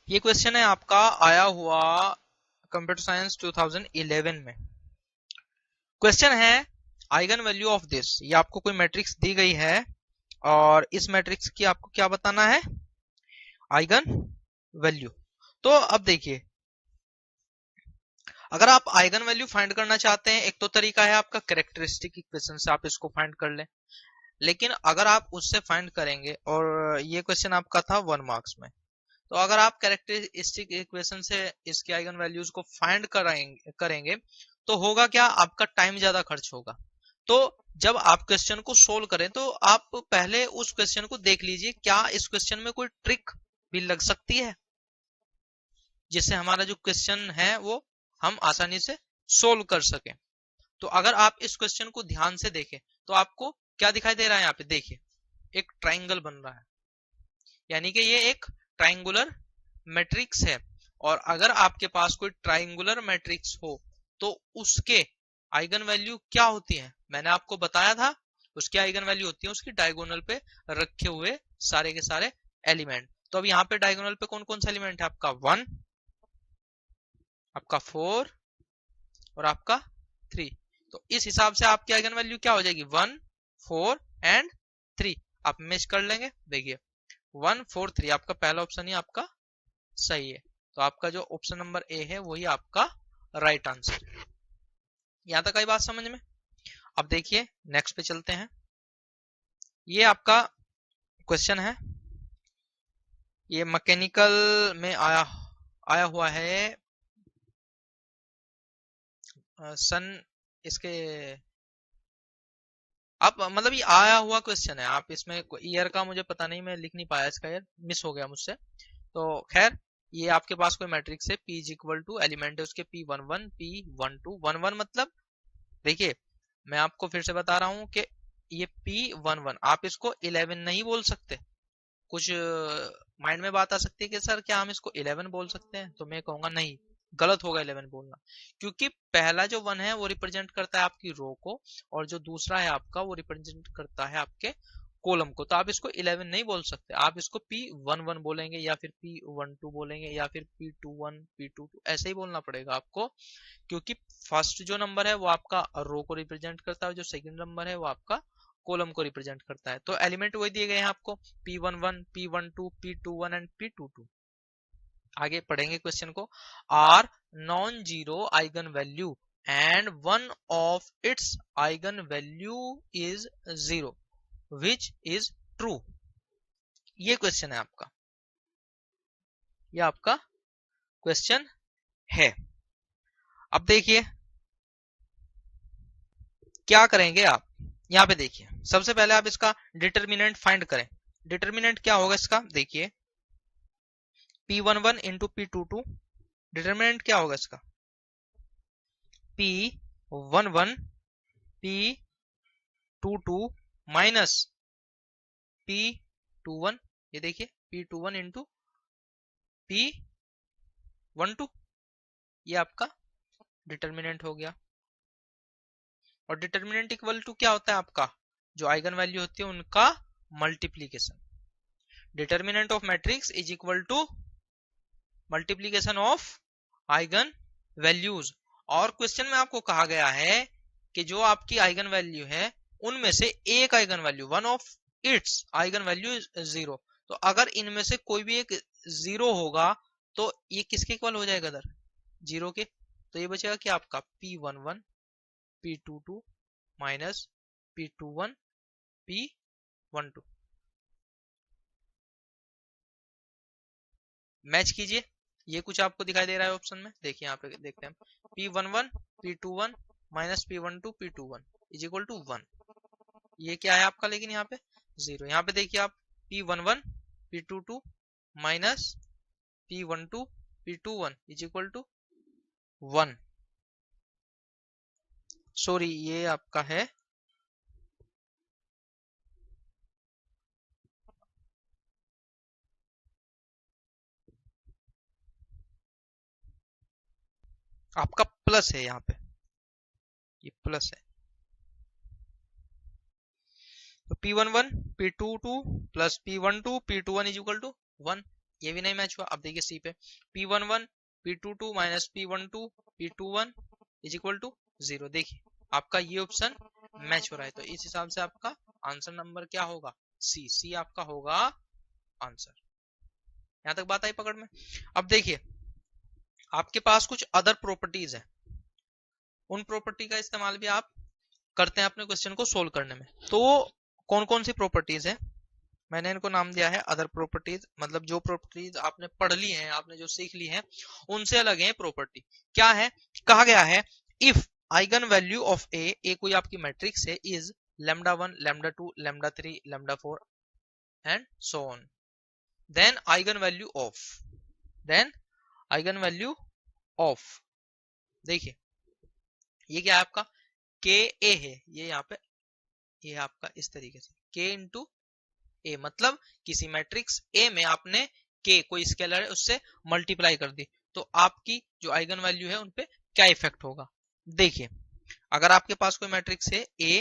ये क्वेश्चन है आपका आया हुआ कंप्यूटर साइंस 2011 में। क्वेश्चन है आइगन वैल्यू ऑफ दिस। ये आपको कोई मैट्रिक्स दी गई है और इस मैट्रिक्स की आपको क्या बताना है, आइगन वैल्यू। तो अब देखिए, अगर आप आइगन वैल्यू फाइंड करना चाहते हैं, एक तो तरीका है आपका कैरेक्टरिस्टिक इक्वेशन से आप इसको फाइंड कर लें। लेकिन अगर आप उससे फाइंड करेंगे, और ये क्वेश्चन आपका था 1 मार्क्स में, तो अगर आप कैरेक्टरिस्टिक इक्वेशन से इसके आइगन वैल्यूज को फाइंड करेंगे तो होगा क्या, आपका टाइम ज्यादा खर्च होगा। तो जब आप क्वेश्चन को सोल्व करें तो आप पहले उस क्वेश्चन को देख लीजिए, क्या इस क्वेश्चन में कोई ट्रिक भी लग सकती है जिससे हमारा जो क्वेश्चन है वो हम आसानी से सोल्व कर सके। तो अगर आप इस क्वेश्चन को ध्यान से देखें तो आपको क्या दिखाई दे रहा है, यहाँ पे देखिए एक ट्राइंगल बन रहा है, यानी कि ये एक ट्राइंगुलर मैट्रिक्स है। और अगर आपके पास कोई ट्राइंगुलर मैट्रिक्स हो तो उसके आइगन वैल्यू क्या होती है, मैंने आपको बताया था। उसकी आइगन वैल्यू होती है उसकी डायगोनल पे रखे हुए सारे के सारे एलिमेंट। तो अब यहाँ पे डायगोनल पे कौन कौन सा एलिमेंट है, आपका 1, आपका 4 और आपका 3। तो इस हिसाब से आपकी आइगन वैल्यू क्या हो जाएगी, 1, 4 एंड 3। आप मैच कर लेंगे, देखिए 1, 4, 3 आपका पहला ऑप्शन ही आपका सही है। तो आपका जो ऑप्शन नंबर ए है वही आपका राइट आंसर है। यहां तक आई बात समझ में। अब देखिए नेक्स्ट पे चलते हैं। ये आपका क्वेश्चन है, ये मैकेनिकल में आया आया हुआ है। सन इसके आप मतलब ये आया हुआ क्वेश्चन है, आप इसमें ईयर का मुझे पता नहीं, मैं लिख नहीं पाया, इसका ईयर मिस हो गया मुझसे। तो खैर, ये आपके पास कोई मैट्रिक्स है, P is equal to element है उसके P11 P12 11 मतलब, देखिए मैं आपको फिर से बता रहा हूं कि ये P11 आप इसको 11 नहीं बोल सकते। कुछ माइंड में बात आ सकती है कि सर क्या हम इसको 11 बोल सकते हैं, तो मैं कहूंगा नहीं, गलत होगा 11 बोलना। क्योंकि पहला जो 1 है वो रिप्रेजेंट करता है आपकी रो को, और जो दूसरा है आपका वो रिप्रेजेंट करता है आपके कॉलम को। तो आप इसको 11 नहीं बोल सकते, आप इसको P11 बोलेंगे या फिर P12 बोलेंगे या फिर P21 P22 ऐसे ही बोलना पड़ेगा आपको। क्योंकि फर्स्ट जो नंबर है वो आपका रो को रिप्रेजेंट करता है, जो सेकंड नंबर है वो आपका कॉलम को रिप्रेजेंट करता है। तो एलिमेंट वही दिए गए हैं आपको, P11 P12 P21 and P22। आगे पढ़ेंगे क्वेश्चन को। Are non zero eigen value and one of its eigen value is 0 which is true. ये क्वेश्चन है आपका, ये आपका क्वेश्चन है। अब देखिए क्या करेंगे आप, यहाँ पे देखिए सबसे पहले आप इसका डिटर्मिनेंट फाइंड करें। डिटर्मिनेंट क्या होगा इसका, देखिए P11 इंटू P22, डिटर्मिनेंट क्या होगा इसका, P11 P22 माइनस P21, ये देखिए P21 इंटू P12, ये आपका डिटर्मिनेंट हो गया। और डिटर्मिनेंट इक्वल टू क्या होता है आपका, जो आइगन वैल्यू होती है उनका multiplication. Determinant of matrix is equal to multiplication of eigen values. और क्वेश्चन में आपको कहा गया है कि जो आपकी आइगन वैल्यू है उनमें से एक eigen value, one of its eigen value is 0। तो अगर इनमें से कोई भी एक 0 होगा तो ये किसके इक्वल हो जाएगा, इधर 0 के। तो ये बचेगा कि आपका P11 P22 minus P21 P12। Match कीजिए, ये कुछ आपको दिखाई दे रहा है ऑप्शन में, देखिए यहाँ पे देखते हैं P11 P21 minus P12 P21 is equal to 1। ये क्या है आपका, लेकिन यहाँ पे 0। यहाँ पे देखिए आप P11 P22 minus P12 P21 is equal to 1। Sorry ये आपका है आपका प्लस है, यहाँ पे ये प्लस है। तो P11 P22 plus P12 P21 is equal to 1। ये भी नहीं मैच हुआ। अब देखिए सी पे P11 P22 minus P12 P21 is equal to 0। देखिए आपका ये ऑप्शन मैच हो रहा है, तो इस हिसाब से आपका आंसर नंबर क्या होगा, सी। सी आपका होगा आंसर। यहां तक बात आई पकड़ में। अब देखिए आपके पास कुछ अदर प्रॉपर्टीज है, उन प्रॉपर्टी का इस्तेमाल भी आप करते हैं अपने क्वेश्चन को सोल्व करने में। तो कौन कौन सी प्रॉपर्टीज है, मैंने इनको नाम दिया है अदर प्रॉपर्टीज। मतलब जो प्रॉपर्टीज आपने पढ़ ली हैं, आपने जो सीख ली हैं, उनसे अलग है प्रॉपर्टी। क्या है, कहा गया है if eigen value of A कोई आपकी मैट्रिक्स है, is λ1 λ2 λ3 λ4 and so on, then eigen value of देखिए ये क्या है आपका के ए है, ये यहाँ पे ये आपका इस तरीके से के इंटू ए, मतलब किसी मैट्रिक्स ए में आपने के कोई स्केलर है उससे मल्टीप्लाई कर दी, तो आपकी जो आइगन वैल्यू है उनपे क्या इफेक्ट होगा। देखिए अगर आपके पास कोई मैट्रिक्स है ए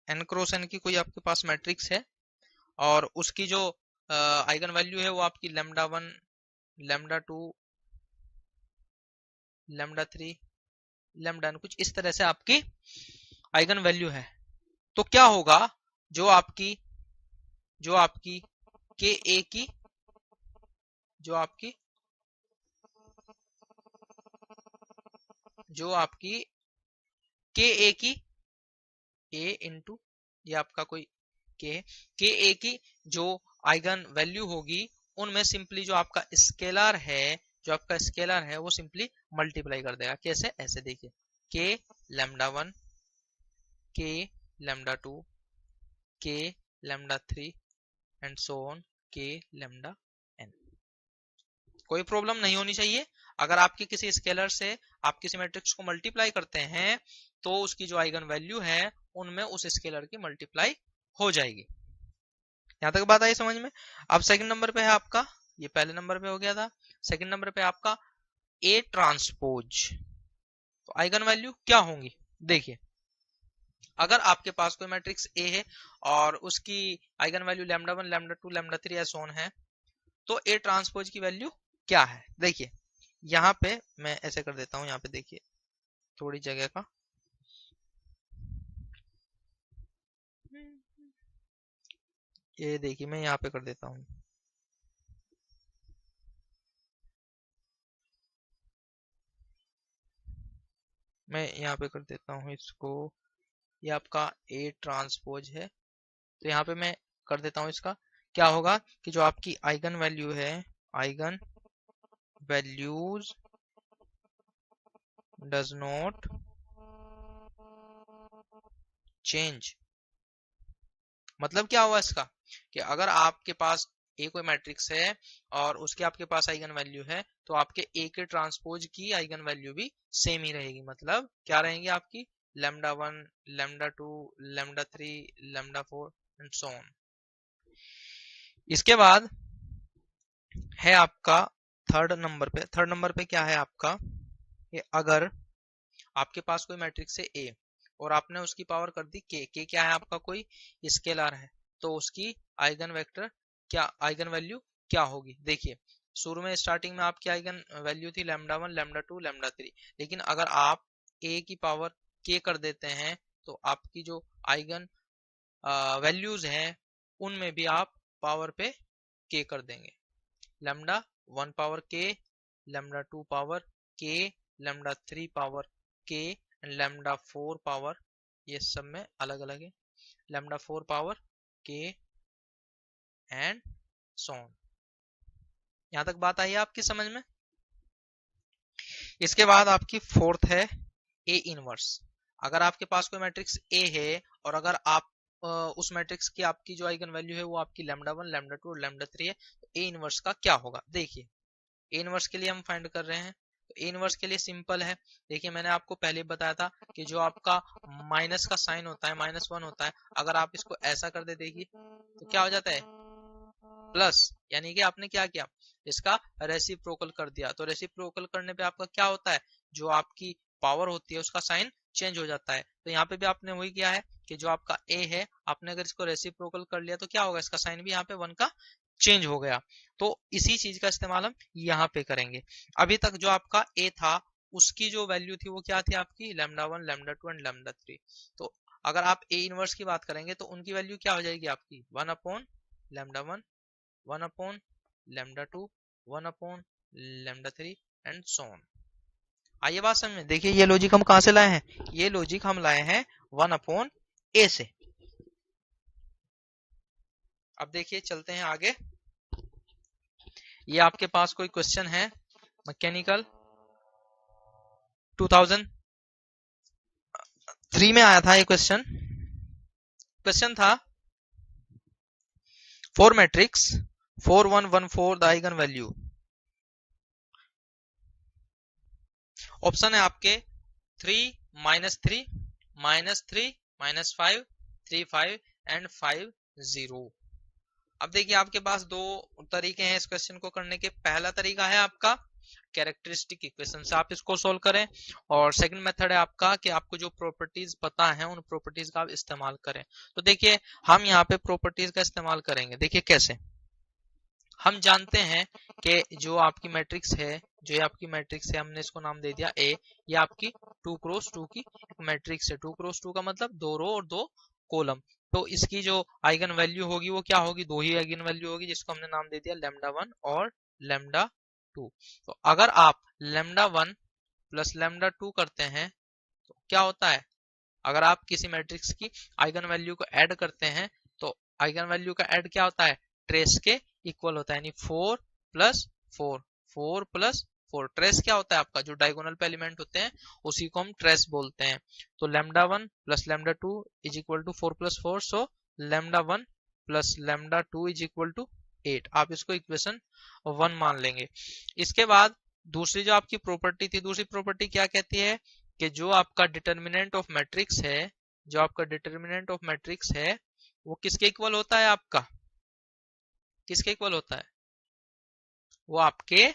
एन क्रॉस एन की कोई आपके पास मैट्रिक्स है और उसकी जो आइगन वैल्यू है वो आपकी λ1 λ2 λ3 λn कुछ इस तरह से आपकी आइगन वैल्यू है, तो क्या होगा जो आपकी के ए की जो आपकी के ए की ए इंटू ये आपका कोई के ए की जो आइगन वैल्यू होगी उनमें सिंपली जो आपका स्केलर है वो सिंपली मल्टीप्लाई कर देगा। कैसे, ऐसे देखिए के λ1 के λ2 के λ3 एंड सो ऑन के λn। कोई प्रॉब्लम नहीं होनी चाहिए। अगर आपके किसी स्केलर से आप किसी मैट्रिक्स को मल्टीप्लाई करते हैं तो उसकी जो आइगन वैल्यू है उनमें उस स्केलर की मल्टीप्लाई हो जाएगी। यहां तक बात आई समझ में। अब सेकंड नंबर पे है आपका, ये पहले नंबर पे हो गया था, सेकंड नंबर पे आपका ए ट्रांसपोज। तो आइगन वैल्यू क्या होंगी, देखिए अगर आपके पास कोई मैट्रिक्स ए है और उसकी आइगन वैल्यू λ1 λ2 λ3 ऐसा ऑन है, तो ए ट्रांसपोज की वैल्यू क्या है। देखिए यहाँ पे मैं ऐसे कर देता हूं, यहाँ पे देखिए थोड़ी जगह का, ये देखिए मैं यहाँ पे कर देता हूं, मैं यहाँ पे कर देता हूँ इसको, ये आपका ए ट्रांसपोज है। तो यहाँ पे मैं कर देता हूँ इसका, क्या होगा कि जो आपकी आइगन वैल्यू है, eigen values does not change. मतलब क्या हुआ इसका कि अगर आपके पास ए कोई मैट्रिक्स है और उसके आपके पास आइगन वैल्यू है, तो आपके ए के ट्रांसपोज की आइगन वैल्यू भी सेम ही रहेगी। मतलब क्या रहेंगी आपकी λ1 λ2 λ3 λ4 एंड सो ऑन। इसके बाद है आपका थर्ड नंबर पे क्या है आपका, कि अगर आपके पास कोई मैट्रिक्स है ए और आपने उसकी पावर कर दी के क्या है आपका कोई स्केलर है, तो उसकी आइगन वैल्यू क्या होगी। देखिए शुरू में स्टार्टिंग में आपकी आइगन वैल्यू थी λ1 λ2 λ3, लेकिन अगर आप ए की पावर के कर देते हैं तो आपकी जो आइगन वैल्यूज हैं उनमें भी आप पावर पे के कर देंगे। λ1 पावर के, λ2 पावर के, λ3 पावर के एंड λ4 पावर, ये सब में अलग अलग है, λ4 पावर के एंड सो ऑन। यहां तक बात आई है आपकी समझ में। इसके बाद आपकी फोर्थ है ए इनवर्स। अगर आपके पास कोई मैट्रिक्स ए है और अगर आप उस मैट्रिक्स की आपकी जो आइगन वैल्यू है वो आपकी λ1 λ2 और λ3 है, तो ए इनवर्स का क्या होगा। देखिए ए इनवर्स के लिए हम फाइंड कर रहे हैं, तो ए इनवर्स के लिए सिंपल है। देखिए मैंने आपको पहले बताया था कि जो आपका माइनस का साइन होता है, -1 होता है, अगर आप इसको ऐसा कर दे देखिए तो क्या हो जाता है प्लस, यानी कि आपने क्या किया, इसका रेसिप्रोकल कर दिया। तो रेसिप्रोकल करने पे आपका क्या होता है, जो आपकी पावर होती है उसका साइन चेंज हो जाता है। तो यहाँ पे भी आपने वही किया है कि जो आपका ए है, आपने अगर इसको रेसिप्रोकल कर लिया तो क्या होगा, इसका साइन भी यहाँ पे 1 का चेंज हो गया। तो इसी चीज का इस्तेमाल हम यहाँ पे करेंगे। अभी तक जो आपका ए था उसकी जो वैल्यू थी वो क्या थी आपकी, λ1, λ2 एंड λ3। तो अगर आप ए इनवर्स की बात करेंगे तो उनकी वैल्यू क्या हो जाएगी आपकी 1 upon λ1, 1 upon λ2, 1 upon λ3 and so on. आइए बात समझ में, देखिए ये लॉजिक हम कहां से लाए हैं, ये लॉजिक हम लाए हैं 1 अपॉन ए से। अब देखिए चलते हैं आगे। ये आपके पास कोई क्वेश्चन है मैकेनिकल 2003 में आया था ये क्वेश्चन। क्वेश्चन था for matrix 4 1 1 4 the eigen value. Option है आपके 3 -3 -3 -5 3 5 एंड 5 0। अब देखिए आपके पास दो तरीके हैं इस क्वेश्चन को करने के। पहला तरीका है आपका कैरेक्टरिस्टिक इक्वेशन से आप इसको सोल्व करें, और सेकंड मेथड है आपका कि आपको जो प्रॉपर्टीज पता है उन प्रॉपर्टीज का आप इस्तेमाल करें। तो देखिए हम यहाँ पे प्रॉपर्टीज का इस्तेमाल करेंगे। देखिए कैसे, हम जानते हैं कि जो आपकी मैट्रिक्स है, जो ये आपकी मैट्रिक्स है, हमने इसको नाम दे दिया ए। ये आपकी 2 क्रॉस 2 की मैट्रिक्स है। 2 क्रॉस 2 का मतलब 2 रो और 2 कॉलम। तो इसकी जो आइगन वैल्यू होगी वो क्या होगी, 2 ही आइगन वैल्यू होगी, जिसको हमने नाम दे दिया λ1 और λ2। तो अगर आप λ1 प्लस λ2 करते हैं तो क्या होता है, अगर आप किसी मैट्रिक्स की आइगन वैल्यू को ऐड करते हैं तो आइगन वैल्यू का ऐड क्या होता है, ट्रेस के इक्वल होता है, यानी 4 प्लस 4, 4 प्लस 4। ट्रेस क्या होता है आपका, जो डायगोनल पे एलिमेंट होते हैं उसी को हम ट्रेस बोलते हैं। तो λ1 plus λ2 is equal to 4 plus 4, so λ1 plus λ2 is equal to 8। आप इसको इक्वेशन 1 मान लेंगे। इसके बाद दूसरी जो आपकी प्रॉपर्टी थी, दूसरी प्रॉपर्टी क्या कहती है कि जो आपका डिटर्मिनेंट ऑफ मैट्रिक्स है, जो आपका डिटर्मिनेंट ऑफ मैट्रिक्स है वो किसके इक्वल होता है, आपका किसके इक्वल होता है, वो आपके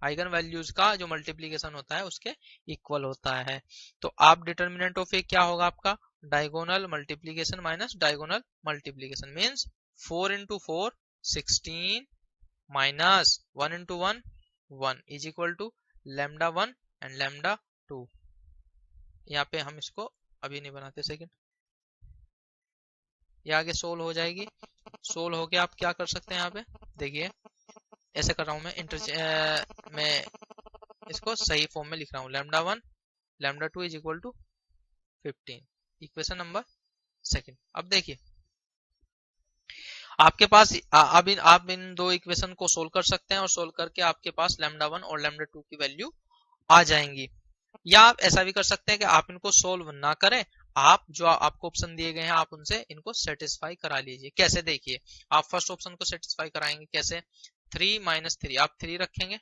आइगन वैल्यूज का जो मल्टीप्लीकेशन होता है उसके इक्वल होता है। तो आप डिटर्मिनेंट ऑफ ए क्या होगा आपका, diagonal multiplication minus diagonal multiplication, means 4 into 4 16 minus 1 into 1 1 is equal to λ1 and λ2। यहाँ पे हम इसको अभी नहीं बनाते, सेकंड ये आगे सोल्व हो जाएगी। सोल्व होके आप क्या कर सकते हैं, यहाँ पे देखिए ऐसे कर रहा हूं मैं इसको सही फॉर्म में लिख रहा हूँ, λ1 λ2 is equal to 15, equation number second. अब देखिए आपके पास आप इन दो इक्वेशन को सोल्व कर सकते हैं, और सोल्व करके आपके पास λ1 और λ2 की वैल्यू आ जाएंगी। या आप ऐसा भी कर सकते हैं कि आप इनको सोल्व ना करें, आप जो आपको ऑप्शन दिए गए हैं आप उनसे इनको सेटिस्फाई करा लीजिए। कैसे, देखिए आप फर्स्ट ऑप्शन को सेटिस्फाई कराएंगे कैसे, 3 - 3 आप 3 रखेंगे।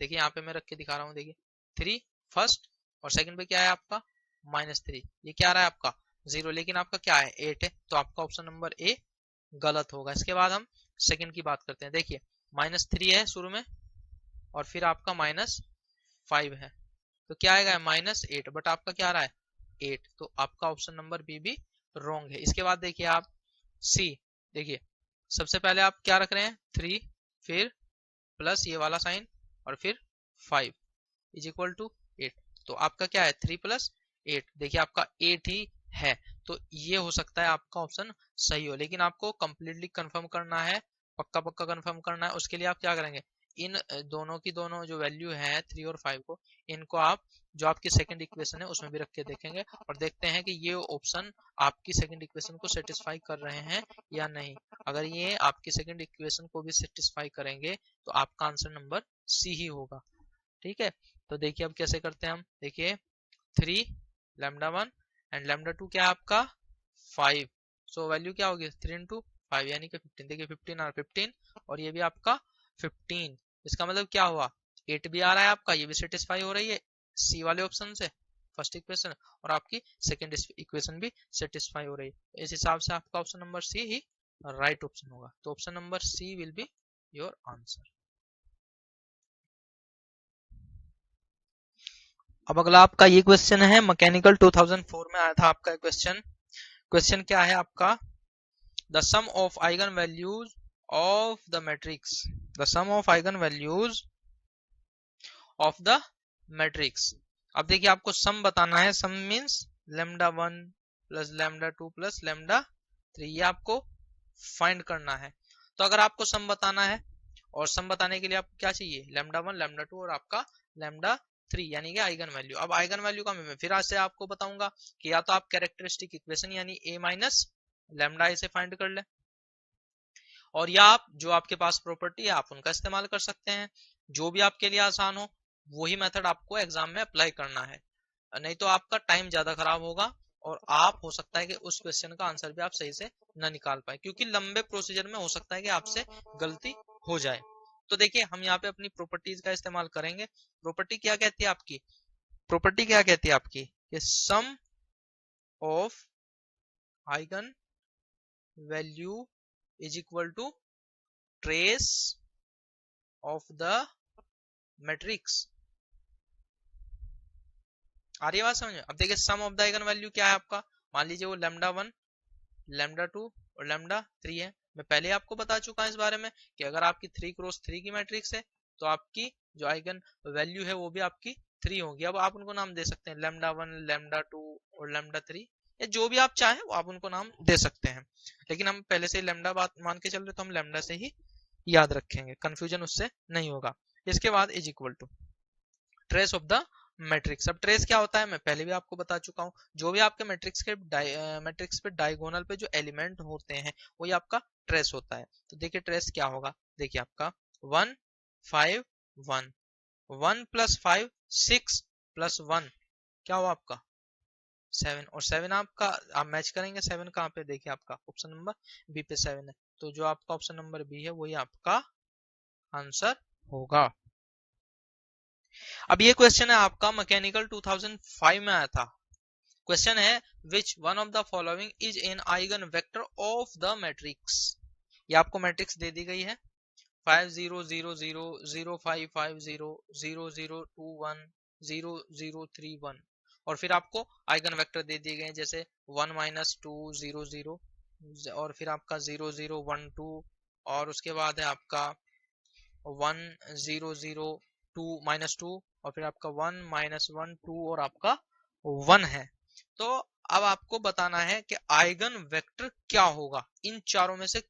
देखिए यहाँ पे मैं रख के दिखा रहा हूँ, देखिए 3 फर्स्ट, और सेकंड पे क्या है आपका -3। ये क्या आ रहा है आपका 0, लेकिन आपका क्या है 8 है, तो आपका ऑप्शन नंबर ए गलत होगा। इसके बाद हम सेकंड की बात करते हैं। देखिए -3 है शुरू में, और फिर आपका -5 है, तो क्या आएगा -8, बट आपका क्या आ रहा है 8, तो आपका ऑप्शन नंबर बी भी रॉन्ग है। इसके बाद देखिए आप सी, देखिए सबसे पहले आप क्या रख रहे हैं 3, फिर प्लस ये वाला साइन, और फिर 5 इज इक्वल टू 8, तो आपका क्या है 3 + 8, देखिए आपका 8 ही है। तो ये हो सकता है आपका ऑप्शन सही हो, लेकिन आपको कंप्लीटली कंफर्म करना है, पक्का पक्का कंफर्म करना है। उसके लिए आप क्या करेंगे, इन दोनों की दोनों जो वैल्यू है 3 और 5 को, इनको आप जो आपकी सेकंड इक्वेशन है उसमें भी रख के देखेंगे, और देखते हैं कि ये ऑप्शन आपकी सेकंड इक्वेशन को सेटिस्फाई कर रहे हैं या नहीं। अगर ये आपकी सेकंड इक्वेशन को भी सेटिस्फाई करेंगे तो आपका आंसर नंबर सी ही होगा। ठीक है, तो देखिए अब कैसे करते हैं हम, देखिए 3 λ1 एंड λ2 क्या है आपका 5, सो वैल्यू क्या होगी 3 × 5 यानी कि 15। देखिए 15 और 15, और ये भी आपका 15, इसका मतलब क्या हुआ 8 भी आ रहा है आपका, ये भी सेटिस्फाई हो रही है सी वाले ऑप्शन से फर्स्ट इक्वेशन, और आपकी सेकंड इक्वेशन भी सेटिस्फाई हो रही है। इस हिसाब से आपका ऑप्शन नंबर सी ही राइट ऑप्शन होगा। तो option number C will be your answer. अब अगला आपका ये क्वेश्चन है मैकेनिकल 2004 में आया था आपका क्वेश्चन। क्वेश्चन क्या है आपका, the sum of eigen values of the matrix, the sum of eigen values of the matrix. अब देखिए आपको सम बताना है, sum means lambda 1 plus lambda 2 plus lambda 3, ये आपको फाइंड करना है। तो अगर आपको सम बताना है और सम बताने के लिए आपको क्या चाहिए, लैम्डा 1 लैम्डा 2 और आपका लैम्डा 3 यानी कि आइगन वैल्यू। अब आइगन वैल्यू का मैं फिर आज से आपको बताऊंगा कि या तो आप कैरेक्टरिस्टिक इक्वेशन यानी a माइनस लैम्डा इसे फाइंड कर ले, और या आप जो आपके पास प्रॉपर्टी है आप उनका इस्तेमाल कर सकते हैं। जो भी आपके लिए आसान हो वही मेथड आपको एग्जाम में अप्लाई करना है, नहीं तो आपका टाइम ज्यादा खराब होगा और आप हो सकता है कि उस क्वेश्चन का आंसर भी आप सही से न निकाल पाए, क्योंकि लंबे प्रोसीजर में हो सकता है कि आपसे गलती हो जाए। तो देखिए हम यहाँ पे अपनी प्रॉपर्टीज का इस्तेमाल करेंगे। प्रॉपर्टी क्या कहती है आपकी, प्रॉपर्टी क्या कहती है आपकी कि sum of eigen value is equal to trace of the matrix. आ रही है बात समझ? अब देखिए sum of the eigen value क्या है आपका, मान लीजिए वो लैम्डा 1 लैम्डा 2 और लैम्डा 3 है। मैं पहले आपको बता चुका हूं इस बारे में कि अगर आपकी 3 क्रॉस 3 की मैट्रिक्स है तो आपकी जो आइगन वैल्यू है वो भी आपकी 3 होगी। अब आप उनको नाम दे सकते हैं लैम्डा 1 लैम्डा 2 और लैम्डा 3, या जो भी आप चाहें वो आप उनको नाम दे सकते हैं, लेकिन हम पहले से लैम्डा बात मान के चल रहे तो हम लैम्डा से ही याद रखेंगे, कंफ्यूजन उससे नहीं होगा। इसके बाद is equal to trace of the matrix. अब ट्रेस क्या होता है मैं पहले भी आपको बता चुका हूं, जो भी आपके मैट्रिक्स के मैट्रिक्स पे डायगोनल पे जो एलिमेंट होते हैं वही आपका ट्रेस होता है। तो देखिए ट्रेस क्या होगा, देखिए आपका 1 5 1 1 प्लस 5 6 प्लस 1 क्या हुआ आपका 7, और 7 आपका आप मैच करेंगे 7 कहाँ पे, देखिए आपका ऑप्शन नंबर बी पे 7 है, तो जो आपका ऑप्शन नंबर बी है वही आपका आंसर होगा। अब ये क्वेश्चन है आपका मैकेनिकल 2005 में आया था। क्वेश्चन है which one of the following is an eigen vector of the matrix. ये आपको मैट्रिक्स दे दी गई है 5 0 0 0 0 5 5 0 0 0 2 1 0 0 3 1, और फिर आपको आइगन वेक्टर दे दिए गए जैसे 1 माइनस 2 0 0, और फिर आपका 0 0 1 2, और उसके बाद है आपका 1 0 0 2 माइनस 2, और फिर आपका 1 माइनस 1 2 और आपका 1 है। तो अब आपको बताना है कि आइगन वेक्टर क्या होगा, इन चारों में से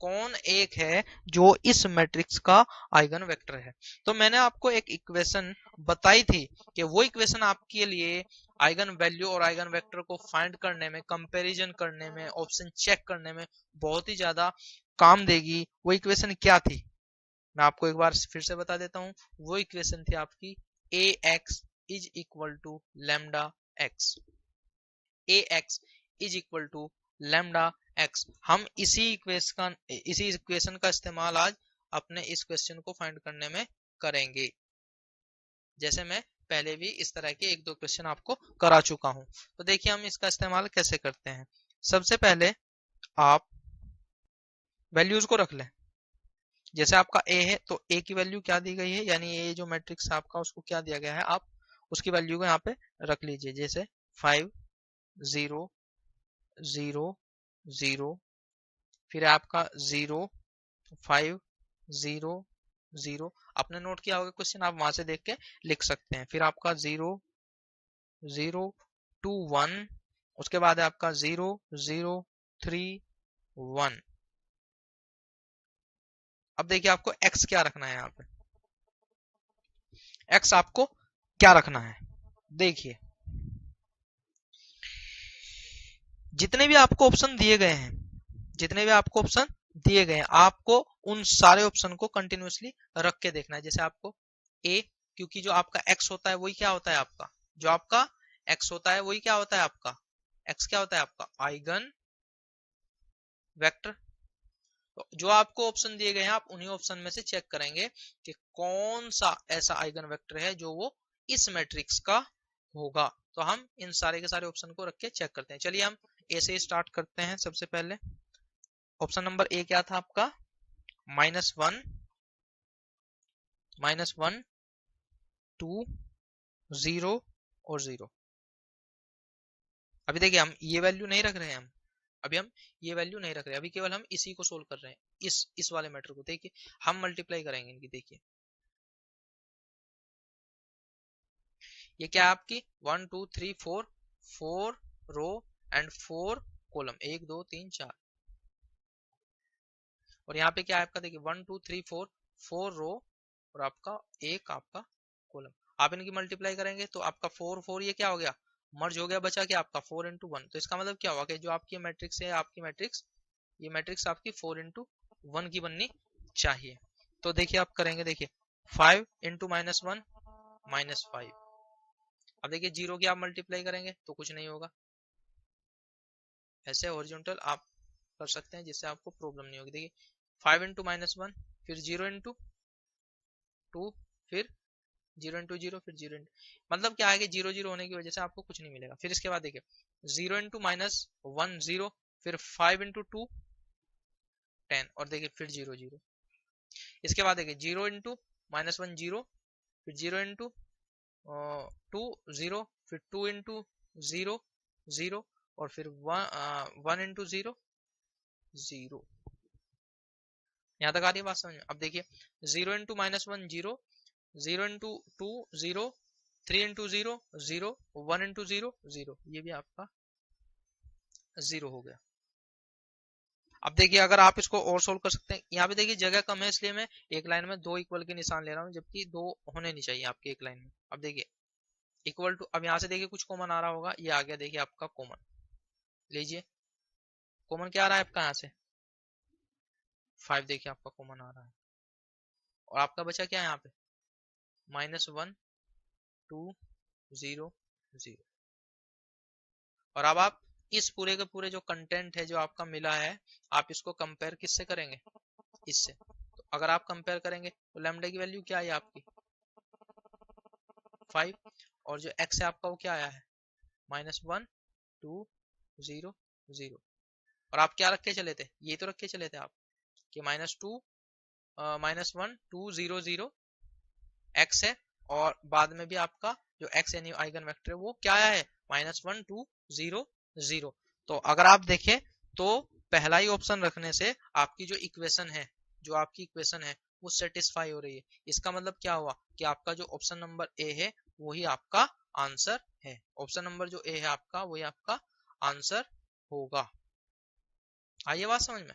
कौन एक है जो इस मैट्रिक्स का आइगन वेक्टर है। तो मैंने आपको एक इक्वेशन बताई थी कि वो इक्वेशन आपके लिए आइगन वैल्यू और आइगन वेक्टर को फाइंड करने में, कंपैरिजन करने में, ऑप्शन चेक करने में बहुत ही ज्यादा काम देगी। वो इक्वेशन क्या थी मैं आपको एक बार फिर से बता देता हूं, वो इक्वेशन थी आपकी ax is equal to lambda x, ax is equal to lambda x. हम इसी इक्वेशन का इस्तेमाल आज अपने इस क्वेश्चन को फाइंड करने में करेंगे, जैसे मैं पहले भी इस तरह के एक दो क्वेश्चन आपको करा चुका हूं। तो देखिए हम इसका इस्तेमाल कैसे करते हैं। सबसे पहले आप वैल्यूज को रख लें, जैसे आपका a है तो a की वैल्यू क्या दी गई है, यानी a जो मैट्रिक्स आपका उसको क्या दिया गया है, आप उसकी वैल्यू को यहाँ पे रख लीजिए, जैसे 5 0 0 0, फिर आपका 0 5 0 0, आपने नोट किया होगा क्वेश्चन, आप वहां से देख के लिख सकते हैं। फिर आपका 0 0 2 1, उसके बाद है आपका 0 0 3 1। अब देखिए आपको x क्या रखना है, यहाँ पे x आपको क्या रखना है, देखिए जितने भी आपको ऑप्शन दिए गए हैं, जितने भी आपको ऑप्शन दिए गए हैं आपको उन सारे ऑप्शन को कंटिन्यूअसली रख के देखना है। जैसे आपको a, क्योंकि जो आपका x होता है वही क्या होता है आपका, जो आपका x होता है वही क्या होता है आपका, x क्या होता है आपका आइगन वेक्टर। तो जो आपको ऑप्शन दिए गए हैं आप उन्हीं ऑप्शन में से चेक करेंगे कि कौन सा ऐसा आइगन वेक्टर है जो वो इस मैट्रिक्स का होगा। तो हम इन सारे के सारे ऑप्शन को रख के चेक करते हैं। चलिए हम ए से स्टार्ट करते हैं। सबसे पहले ऑप्शन नंबर ए क्या था आपका, -1 -1 2 0 और 0। अभी देखिए हम ये वैल्यू नहीं रख रहे हैं, हम अभी हम ये वैल्यू नहीं रख रहे, अभी केवल हम इसी को सोल्व कर रहे हैं, इस वाले मैटर को। देखिए हम मल्टीप्लाई करेंगे इनकी। देखिए ये क्या है आपकी 1 2 3 4 4 रो एंड 4 कॉलम, 1 2 3 4। और यहाँ पे क्या है आपका, देखिए 1 2 3 4 4 रो और आपका एक आपका कॉलम। आप इनकी मल्टीप्लाई करेंगे तो आपका 4 4 ये क्या हो गया, मर्ज हो गया, बचा क्या आपका 4 इंटू 1। तो इसका मतलब क्या हुआ कि जो आपकी मैट्रिक्स है, आपकी मैट्रिक्स, ये मैट्रिक्स आपकी 4 इंटू 1 की बननी चाहिए। तो देखिए आप करेंगे, देखिए 5 इंटू -1 -5। अब देखिए जीरो की आप मल्टीप्लाई करेंगे तो कुछ नहीं होगा, ऐसे हॉरिजॉन्टल आप कर सकते हैं जिससे आपको प्रॉब्लम नहीं होगी। देखिए 5 इंटू -1, फिर 0 इंटू 2, फिर 0 इंटू 0, फिर 0 इंटू, मतलब क्या है कि 0 0 होने की वजह से आपको कुछ नहीं मिलेगा। फिर इसके बाद देखिए 0 इंटू -1 0, फिर 5 इंटू 2 10, और देखिए फिर 0 0। इसके बाद देखिए 0 इंटू -1 0, फिर 0 इंटू 2 0, फिर 2 इंटू 0 0, और फिर 1 इंटू 0 0। यहाँ तक आ रही है बात समझ में? अब देखिए 0 इंटू -1 0, 0 इंटू 2 0, 3 इंटू 0 0, 1 इंटू 0 0, ये भी आपका 0 हो गया। अब देखिए अगर आप इसको और सोल्व कर सकते हैं, यहाँ पे देखिए जगह कम है इसलिए मैं एक लाइन में 2 इक्वल के निशान ले रहा हूँ, जबकि 2 होने नहीं चाहिए आपके एक लाइन में। अब देखिए इक्वल टू, अब यहाँ से देखिए कुछ कॉमन आ रहा होगा, ये आ गया देखिए आपका कॉमन, लीजिए कॉमन क्या आ रहा है आपका यहाँ से 5, देखिए आपका कॉमन आ रहा है। और आपका बचा क्या है यहाँ पे -1 2 0 0। और अब आप इस पूरे के पूरे जो कंटेंट है जो आपका मिला है, आप इसको कंपेयर किससे करेंगे, इससे। तो अगर आप कंपेयर करेंगे तो लैम्डा की वैल्यू क्या है आपकी 5, और जो x है आपका वो क्या आया है -1 2 0 0। और आप क्या रख के चले थे, ये तो रख के चले थे आप कि -1 2 0 0 x है, और बाद में भी आपका जो x यानी आइगन वेक्टर है वो क्या आया है -1 2 0 0। तो अगर आप देखें तो पहला ही ऑप्शन रखने से आपकी जो इक्वेशन है, जो आपकी इक्वेशन है वो सेटिस्फाई हो रही है। इसका मतलब क्या हुआ कि आपका जो ऑप्शन नंबर ए है वही आपका आंसर है। ऑप्शन नंबर जो ए है आपका वही आपका आंसर होगा। आइए बात समझ में।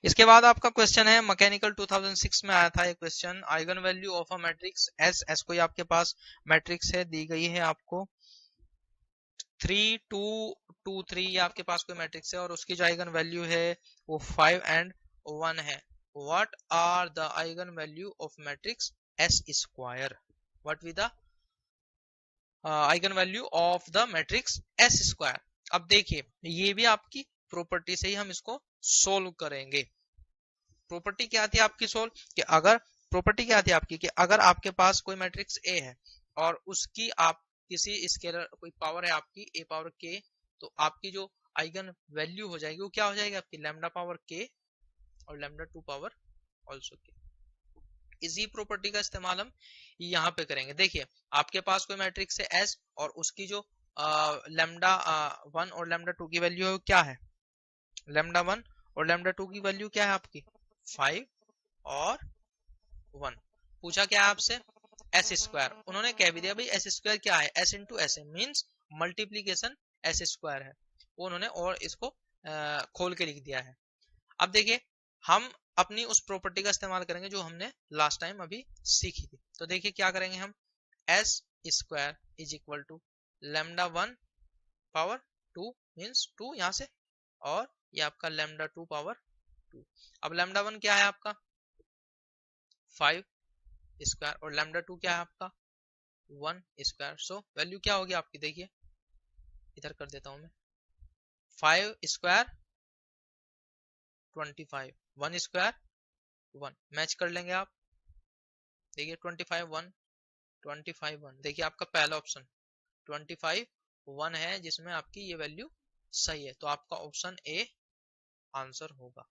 इसके बाद आपका क्वेश्चन है मैकेनिकल 2006 में आया था ये question, eigen value of a matrix S. S कोई आपके पास मैट्रिक्स है, दी गई है आपको 3 2 2 3, ये आपके पास कोई मैट्रिक्स है और उसकी जो आइगन वैल्यू है वो 5 एंड 1 है। What are the eigen value of matrix S square, what with the eigen value of the matrix S square. अब देखिए ये भी आपकी प्रॉपर्टी से ही हम इसको सोल्व करेंगे। प्रॉपर्टी क्या थी आपकी सोल्व, कि अगर प्रॉपर्टी क्या थी आपकी कि अगर आपके पास कोई मैट्रिक्स ए है और उसकी आप किसी स्केलर कोई पावर है आपकी ए पावर के, तो आपकी जो आइगन वैल्यू हो जाएगी वो क्या हो जाएगी आपकी लैम्डा पावर के और लैम्डा 2 पावर ऑल्सो के। इसी प्रॉपर्टी का इस्तेमाल हम यहाँ पे करेंगे। देखिए आपके पास कोई मैट्रिक्स है एस और उसकी जो लैम्डा 1 और लैम्डा 2 की वैल्यू है क्या है, लैम्डा 1 और लैम्डा 2 की वैल्यू क्या है आपकी 5 और 1। पूछा क्या है आपसे एस स्क्वायर, उन्होंने कह भी दिया भाई एस स्क्वायर क्या है, S into S means multiplication S square है, वो उन्होंने और इसको खोल के लिख दिया है। अब देखिए हम अपनी उस प्रॉपर्टी का इस्तेमाल करेंगे जो हमने लास्ट टाइम अभी सीखी थी। तो देखिए क्या करेंगे हम, S square is equal to lambda 1 power 2 means 2 यहाँ से, और ये आपका लैम्डा 2 पावर 2। अब लैम्डा 1 क्या है आपका 5 स्क्वायर और लैम्डा 2 क्या है आपका 1 स्क्वायर। सो वैल्यू क्या होगी आपकी, देखिए इधर कर देता हूं मैं, 5 स्क्वायर 25, 1 स्क्वायर 1, मैच कर लेंगे आप। देखिए 25 1 25 1, देखिए आपका पहला ऑप्शन 25 1 है जिसमें आपकी ये वैल्यू सही है, तो आपका ऑप्शन ए आंसर होगा।